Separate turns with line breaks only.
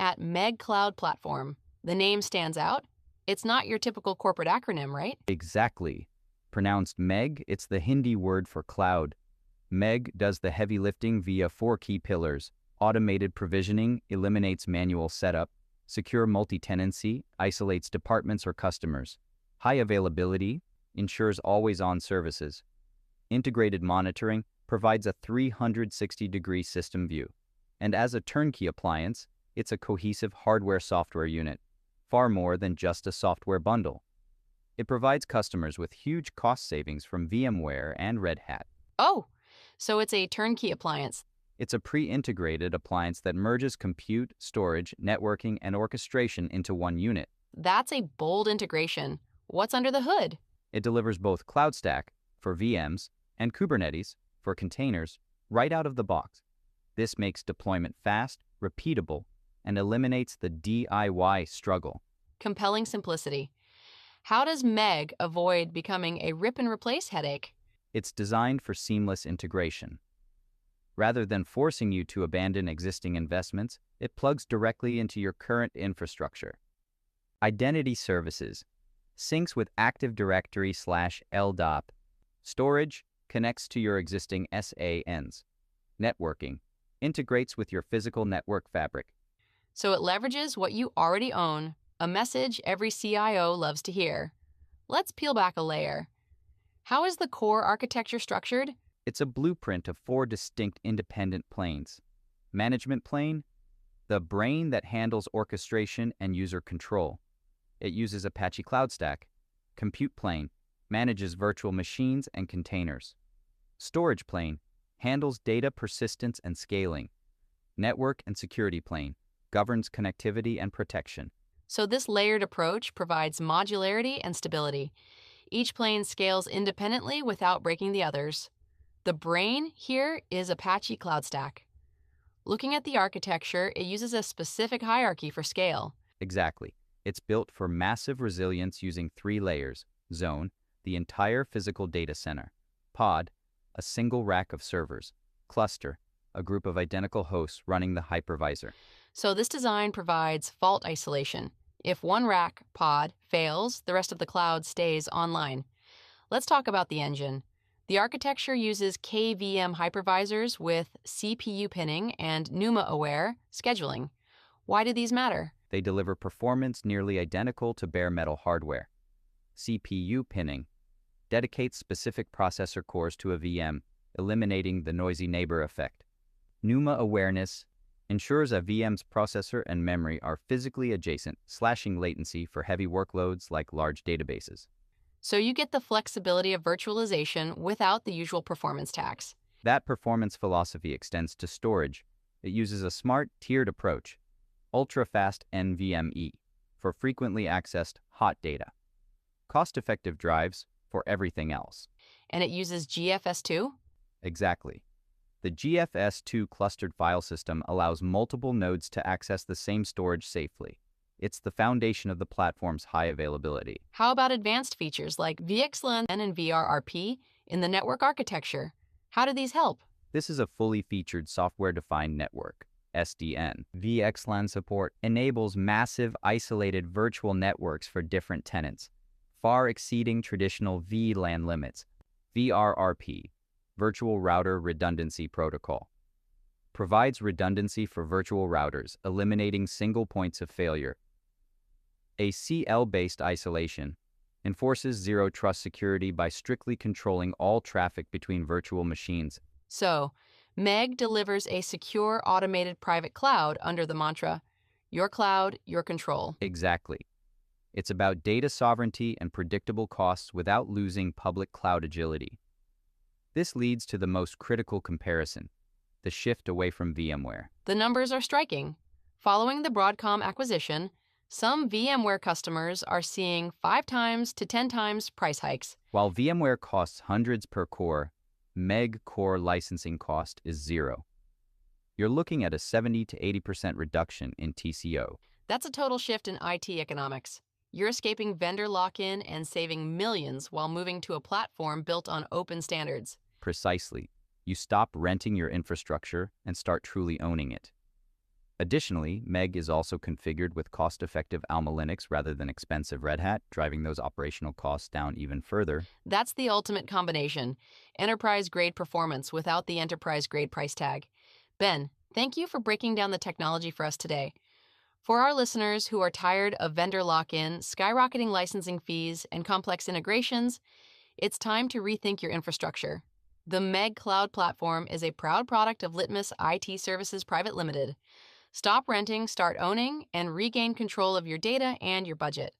at Megh Cloud Platform. The name stands out. It's not your typical corporate acronym, right?
Exactly. Pronounced Megh, it's the Hindi word for cloud. Megh does the heavy lifting via 4 key pillars. Automated provisioning eliminates manual setup. Secure multi-tenancy isolates departments or customers. High availability ensures always-on services. Integrated monitoring provides a 360-degree system view. And as a turnkey appliance, it's a cohesive hardware-software unit, far more than just a software bundle. It provides customers with huge cost savings from VMware and Red Hat.
Oh, so it's a turnkey appliance.
It's a pre-integrated appliance that merges compute, storage, networking, and orchestration into one unit.
That's a bold integration. What's under the hood?
It delivers both CloudStack for VMs and Kubernetes for containers right out of the box. This makes deployment fast, repeatable, and eliminates the DIY struggle.
Compelling simplicity. How does Megh avoid becoming a rip-and-replace headache?
It's designed for seamless integration. Rather than forcing you to abandon existing investments, it plugs directly into your current infrastructure. Identity services syncs with Active Directory/LDAP. Storage connects to your existing SANs. Networking integrates with your physical network fabric.
So it leverages what you already own, a message every CIO loves to hear. Let's peel back a layer. How is the core architecture structured?
It's a blueprint of 4 distinct independent planes. Management plane, the brain that handles orchestration and user control. It uses Apache CloudStack. Compute plane manages virtual machines and containers. Storage plane handles data persistence and scaling. Network and security plane governs connectivity and protection.
So this layered approach provides modularity and stability. Each plane scales independently without breaking the others. The brain here is Apache CloudStack. Looking at the architecture, it uses a specific hierarchy for scale.
Exactly. It's built for massive resilience using 3 layers. Zone, the entire physical data center. Pod, a single rack of servers. Cluster, a group of identical hosts running the hypervisor.
So this design provides fault isolation. If one rack, pod, fails, the rest of the cloud stays online. Let's talk about the engine. The architecture uses KVM hypervisors with CPU pinning and NUMA-aware scheduling. Why do these matter?
They deliver performance nearly identical to bare metal hardware. CPU pinning dedicates specific processor cores to a VM, eliminating the noisy neighbor effect. NUMA awareness ensures a VM's processor and memory are physically adjacent, slashing latency for heavy workloads like large databases.
So you get the flexibility of virtualization without the usual performance tax.
That performance philosophy extends to storage. It uses a smart, tiered approach, ultra-fast NVMe, for frequently accessed hot data. Cost-effective drives for everything else.
And it uses GFS2?
Exactly. The GFS2 clustered file system allows multiple nodes to access the same storage safely. It's the foundation of the platform's high availability.
How about advanced features like VXLAN and VRRP in the network architecture? How do these help?
This is a fully featured software-defined network, SDN. VXLAN support enables massive isolated virtual networks for different tenants, far exceeding traditional VLAN limits. VRRP, Virtual Router Redundancy Protocol, provides redundancy for virtual routers, eliminating single points of failure. A CL-based isolation enforces zero-trust security by strictly controlling all traffic between virtual machines.
So, Megh delivers a secure, automated private cloud under the mantra, your cloud, your control.
Exactly. It's about data sovereignty and predictable costs without losing public cloud agility. This leads to the most critical comparison, the shift away from VMware.
The numbers are striking. Following the Broadcom acquisition, some VMware customers are seeing 5 times to 10 times price hikes.
While VMware costs hundreds per core, Megh core licensing cost is 0. You're looking at a 70 to 80% reduction in TCO.
That's a total shift in IT economics. You're escaping vendor lock-in and saving millions while moving to a platform built on open standards.
Precisely. You stop renting your infrastructure and start truly owning it. Additionally, Megh is also configured with cost-effective AlmaLinux rather than expensive Red Hat, driving those operational costs down even further.
That's the ultimate combination. Enterprise-grade performance without the enterprise-grade price tag. Ben, thank you for breaking down the technology for us today. For our listeners who are tired of vendor lock-in, skyrocketing licensing fees, and complex integrations, it's time to rethink your infrastructure. The Megh Cloud Platform is a proud product of Litmus IT Services Private Limited. Stop renting, start owning, and regain control of your data and your budget.